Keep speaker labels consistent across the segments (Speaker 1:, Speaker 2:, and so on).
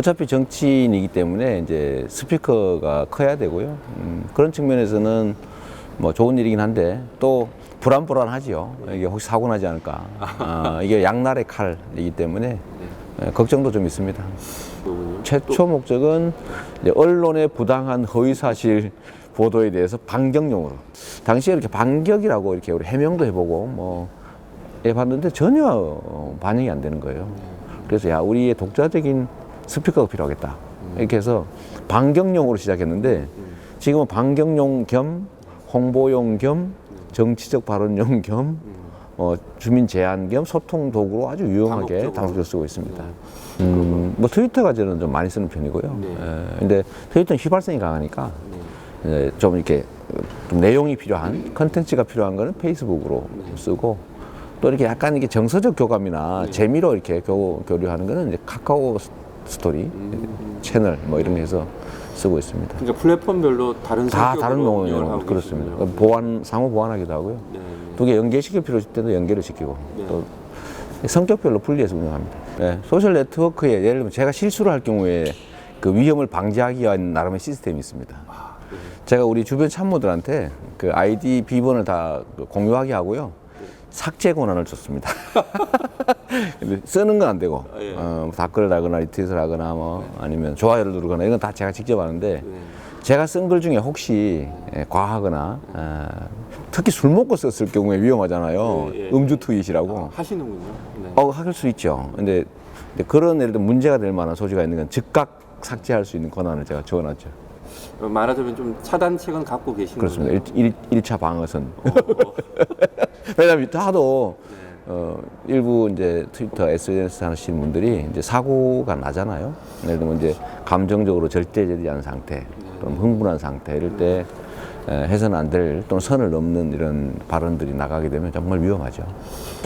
Speaker 1: 어차피 정치인이기 때문에 이제 스피커가 커야 되고요. 그런 측면에서는 뭐 좋은 일이긴 한데 또 불안불안하지요. 이게 혹시 사고 나지 않을까. 이게 양날의 칼이기 때문에 걱정도 좀 있습니다. 최초 목적은 이제 언론의 부당한 허위사실 보도에 대해서 반격용으로. 당시에 이렇게 반격이라고 이렇게 우리 해명도 해보고 뭐 해봤는데 전혀 반영이 안 되는 거예요. 그래서 야, 우리의 독자적인 스피커가 필요하겠다. 이렇게 해서 반격용으로 시작했는데 지금은 반격용 겸 홍보용 겸 정치적 발언용 겸 주민 제한 겸 소통 도구로 아주 유용하게 다목적으로 쓰고 있습니다. 뭐 트위터가 저는 좀 많이 쓰는 편이고요. 근데 트위터는 휘발성이 강하니까 좀 이렇게 좀 내용이 필요한 컨텐츠가 필요한 거는 페이스북으로 쓰고 또 이렇게 약간 이게 정서적 교감이나 재미로 이렇게 교류하는 거는 이제 카카오 스토리 채널 뭐 이런 거 해서 쓰고 있습니다.
Speaker 2: 그러니까 플랫폼별로 다른
Speaker 1: 다 다른
Speaker 2: 성격으로
Speaker 1: 용어는 그렇습니다. 상호 보완하기도 하고요. 두 개 연계시킬 필요 있을 때도 연계를 시키고 또 성격별로 분리해서 운영합니다. 소셜 네트워크에 예를 들면 제가 실수를 할 경우에 그 위험을 방지하기 위한 나름의 시스템이 있습니다. 제가 우리 주변 참모들한테 그 아이디 비번을 다 공유하게 하고요. 삭제 권한을 줬습니다. 근데 쓰는 건 안 되고, 댓글을 달거나 리트윗을 하거나 뭐 아니면 좋아요를 누르거나 이건 다 제가 직접 하는데 제가 쓴 글 중에 혹시 과하거나 특히 술 먹고 썼을 경우에 위험하잖아요. 음주 트윗이라고.
Speaker 2: 하시는군요.
Speaker 1: 할 수 있죠. 근데 그런 예를 들어 문제가 될 만한 소지가 있는 건 즉각 삭제할 수 있는 권한을 제가 적어놨죠.
Speaker 2: 말하자면 좀 차단책은 갖고 계신 거죠?
Speaker 1: 그렇습니다. 1차 방어선. 왜냐하면 하도 일부 이제 트위터, SNS 하시는 분들이 이제 사고가 나잖아요. 예를 들면 이제 감정적으로 절제되지 않은 상태, 또는 흥분한 상태 이럴 때 해서는 안 될 또는 선을 넘는 이런 발언들이 나가게 되면 정말 위험하죠.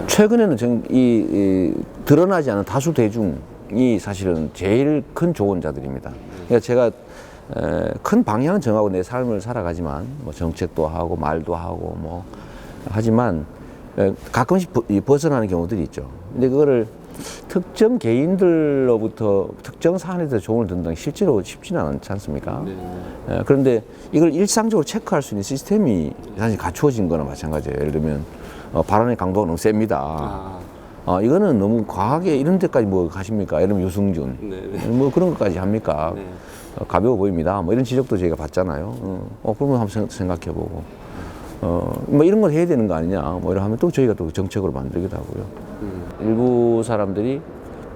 Speaker 1: 최근에는 이 드러나지 않은 다수 대중이 사실은 제일 큰 조언자들입니다. 그러니까 제가 큰 방향은 정하고 내 삶을 살아가지만 뭐 정책도 하고 말도 하고 뭐 하지만 가끔씩 벗어나는 경우들이 있죠. 근데 그거를 특정 개인들로부터 특정 사안에 대해서 조언을 듣는 게 실제로 쉽지는 않지 않습니까? 그런데 이걸 일상적으로 체크할 수 있는 시스템이 사실 갖추어진 거나 마찬가지예요. 예를 들면 발언의 강도가 너무 셉니다. 이거는 너무 과하게 이런 데까지 뭐 가십니까? 예를 들면 유승준 뭐 그런 것까지 합니까? 가벼워 보입니다. 뭐 이런 지적도 저희가 받잖아요. 그러면 한번 생각해보고 뭐 이런 걸 해야 되는 거 아니냐 뭐 이러 하면 또 저희가 또 정책으로 만들기도 하고요. 일부 사람들이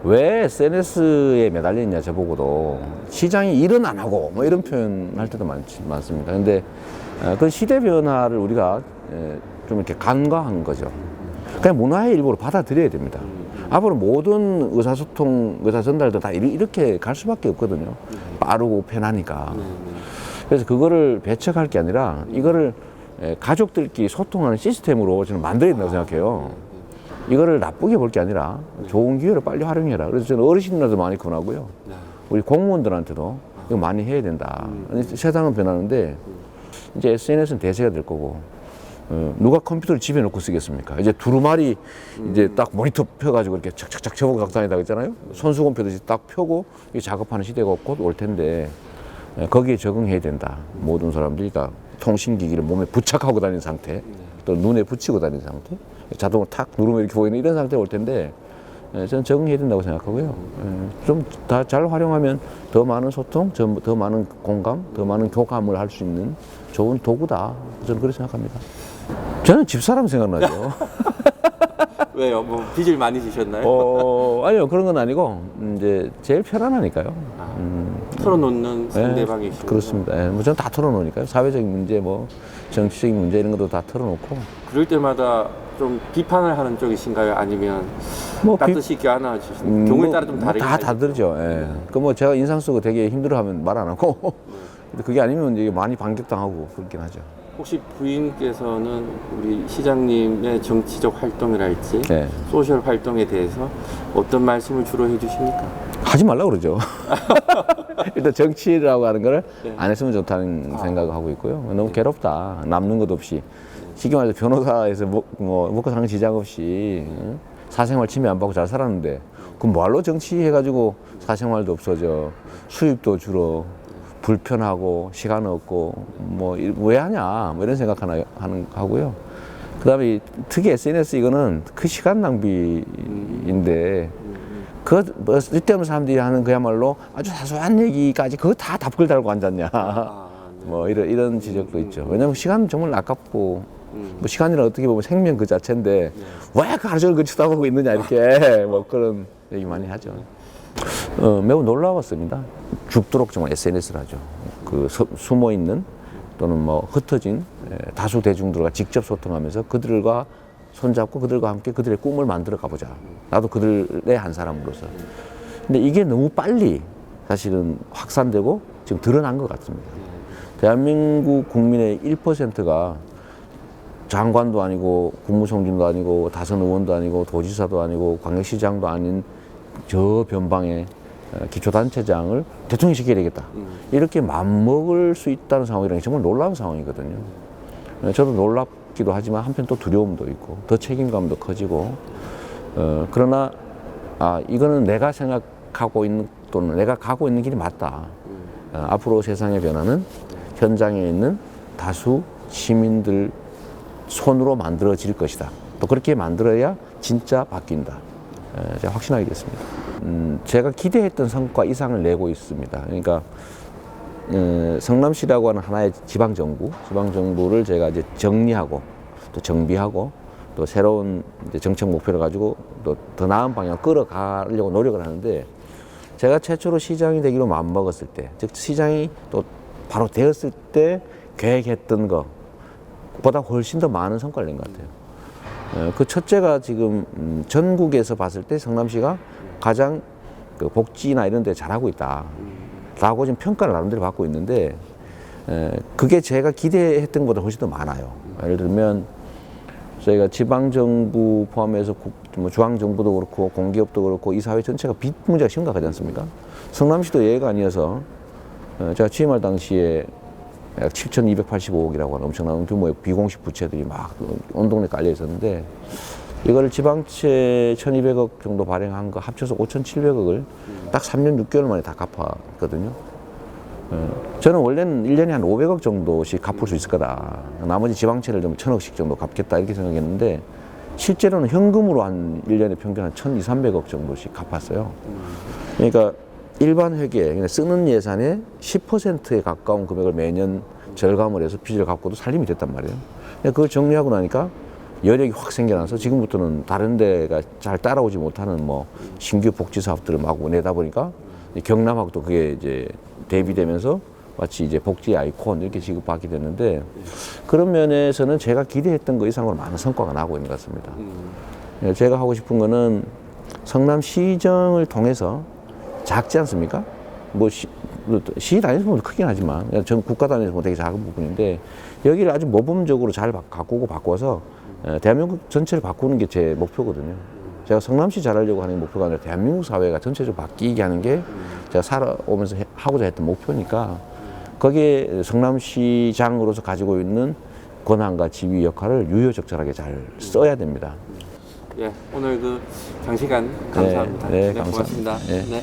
Speaker 1: 왜 SNS에 매달려 있냐 저보고도 시장이 일은 안 하고 뭐 이런 표현 할 때도 많습니다. 근데 그 시대 변화를 우리가 좀 이렇게 간과한 거죠. 그냥 문화의 일부로 받아들여야 됩니다. 앞으로 모든 의사소통, 의사전달도 다 이렇게 갈 수밖에 없거든요. 빠르고 편하니까. 그래서 그거를 배척할 게 아니라 이거를 가족들끼리 소통하는 시스템으로 저는 만들어야 된다고 생각해요. 이거를 나쁘게 볼 게 아니라 좋은 기회를 빨리 활용해라. 그래서 저는 어르신들도 많이 권하고요. 우리 공무원들한테도 이거 많이 해야 된다. 세상은 변하는데 이제 SNS는 대세가 될 거고 누가 컴퓨터를 집에 놓고 쓰겠습니까? 이제 두루마리 이제 딱 모니터 펴가지고 이렇게 착착착 접어 갖고 다니다고 했잖아요. 손수건 펴듯이 딱 펴고 작업하는 시대가 곧 올 텐데 거기에 적응해야 된다. 모든 사람들이 다 통신기기를 몸에 부착하고 다니는 상태, 또 눈에 붙이고 다니는 상태, 자동으로 탁 누르면 이렇게 보이는 이런 상태가 올 텐데 저는 적응해야 된다고 생각하고요. 좀 다 잘 활용하면 더 많은 소통, 더 많은 공감, 더 많은 교감을 할 수 있는 좋은 도구다. 저는 그렇게 생각합니다. 저는 집사람 생각나죠.
Speaker 2: 왜요? 뭐 빚을 많이 지셨나요?
Speaker 1: 아니요, 그런 건 아니고 이제 제일 편안하니까요.
Speaker 2: 털어놓는 상대방이시죠.
Speaker 1: 그렇습니다. 뭐 저는 다 털어놓으니까요. 사회적인 문제, 뭐 정치적인 문제 이런 것도 다 털어놓고.
Speaker 2: 그럴 때마다 좀 비판을 하는 쪽이신가요? 아니면 뭐 따뜻히 껴안아 주시는 경우에 따라 좀 다르게
Speaker 1: 다 다르죠. 그 뭐 제가 인상 쓰고 되게 힘들어하면 말 안 하고 근데 그게 아니면 이제 많이 반격당하고 그렇긴 하죠.
Speaker 2: 혹시 부인께서는 우리 시장님의 정치적 활동이랄지 소셜 활동에 대해서 어떤 말씀을 주로 해주십니까?
Speaker 1: 하지 말라고 그러죠. 일단 정치라고 하는 걸 안 했으면 좋다는 생각을 하고 있고요. 너무 괴롭다. 남는 것 없이. 쉽게 말해서 변호사에서 먹고 사는 지장 없이 사생활 침해 안 받고 잘 살았는데 그럼 뭐할로 정치해가지고 사생활도 없어져, 수입도 줄어, 불편하고 시간 없고 뭐 왜 하냐 뭐 이런 생각 하고요. 그다음에 특히 SNS 이거는 그 시간 낭비인데 뭐 쓸데없는 사람들이 하는 그야말로 아주 사소한 얘기까지 그거 다 답글 달고 앉았냐 뭐 이런 지적도 있죠. 왜냐면 시간은 정말 아깝고 뭐 시간이란 어떻게 보면 생명 그 자체인데 왜 그 하루 종일 그 쳐다보고 있느냐 이렇게 뭐 그런 얘기 많이 하죠. 매우 놀라웠습니다. 죽도록 정말 SNS를 하죠. 그 숨어 있는 또는 뭐 흩어진 다수 대중들과 직접 소통하면서 그들과 손잡고 그들과 함께 그들의 꿈을 만들어 가보자. 나도 그들의 한 사람으로서. 근데 이게 너무 빨리 사실은 확산되고 지금 드러난 것 같습니다. 대한민국 국민의 1%가 장관도 아니고 국무총리도 아니고 다선 의원도 아니고 도지사도 아니고 광역시장도 아닌 저 변방의 기초단체장을 대통령 시켜야 되겠다. 이렇게 맘먹을 수 있다는 상황이라는 게 정말 놀라운 상황이거든요. 저도 놀랍기도 하지만 한편 또 두려움도 있고 더 책임감도 커지고 그러나 이거는 내가 생각하고 있는 또는 내가 가고 있는 길이 맞다. 앞으로 세상의 변화는 현장에 있는 다수 시민들 손으로 만들어질 것이다. 또 그렇게 만들어야 진짜 바뀐다. 제가 확신하게 됐습니다. 제가 기대했던 성과 이상을 내고 있습니다. 그러니까 성남시라고 하는 하나의 지방정부를 제가 이제 정리하고 또 정비하고 또 새로운 이제 정책 목표를 가지고 또 더 나은 방향으로 끌어가려고 노력을 하는데 제가 최초로 시장이 되기로 마음먹었을 때, 즉 시장이 또 바로 되었을 때 계획했던 것보다 훨씬 더 많은 성과를 낸 것 같아요. 그 첫째가 지금 전국에서 봤을 때 성남시가 가장 그 복지나 이런 데 잘하고 있다 라고 지금 평가를 나름대로 받고 있는데 그게 제가 기대했던 것보다 훨씬 더 많아요. 예를 들면 저희가 지방정부 포함해서 뭐 중앙정부도 그렇고 공기업도 그렇고 이 사회 전체가 빚 문제가 심각하지 않습니까? 성남시도 예가 아니어서 제가 취임할 당시에 약 7,285억이라고 하는 엄청난 규모의 비공식 부채들이 막 온 동네 깔려 있었는데 이거를 지방채 1,200억 정도 발행한 거 합쳐서 5,700억을 딱 3년 6개월 만에 다 갚았거든요. 저는 원래는 1년에 한 500억 정도씩 갚을 수 있을 거다. 나머지 지방채를 좀 1,000억씩 정도 갚겠다 이렇게 생각했는데 실제로는 현금으로 한 1년에 평균 한 1,200~300억 정도씩 갚았어요. 그러니까 일반 회계, 쓰는 예산의 10%에 가까운 금액을 매년 절감을 해서 빚을 갚고도 살림이 됐단 말이에요. 그걸 정리하고 나니까 여력이 확 생겨나서 지금부터는 다른 데가 잘 따라오지 못하는 뭐 신규 복지 사업들을 마구 내다 보니까 경남하고 또 그게 이제 대비되면서 마치 이제 복지 아이콘 이렇게 지급받게 됐는데 그런 면에서는 제가 기대했던 것 이상으로 많은 성과가 나고 있는 것 같습니다. 제가 하고 싶은 거는 성남시정을 통해서 작지 않습니까? 뭐 시 단위에서 보면 크긴 하지만 전 국가 단위에서 보면 되게 작은 부분인데 여기를 아주 모범적으로 잘 바꿔서 대한민국 전체를 바꾸는 게 제 목표거든요. 제가 성남시 잘하려고 하는 목표가 아니라 대한민국 사회가 전체적으로 바뀌게 하는 게 제가 살아오면서 하고자 했던 목표니까 거기에 성남시장으로서 가지고 있는 권한과 지위 역할을 유효적절하게 잘 써야 됩니다.
Speaker 2: 예, 오늘 그 장시간 감사합니다.
Speaker 1: 네,
Speaker 2: 네, 고맙습니다.
Speaker 1: 네.
Speaker 2: 네.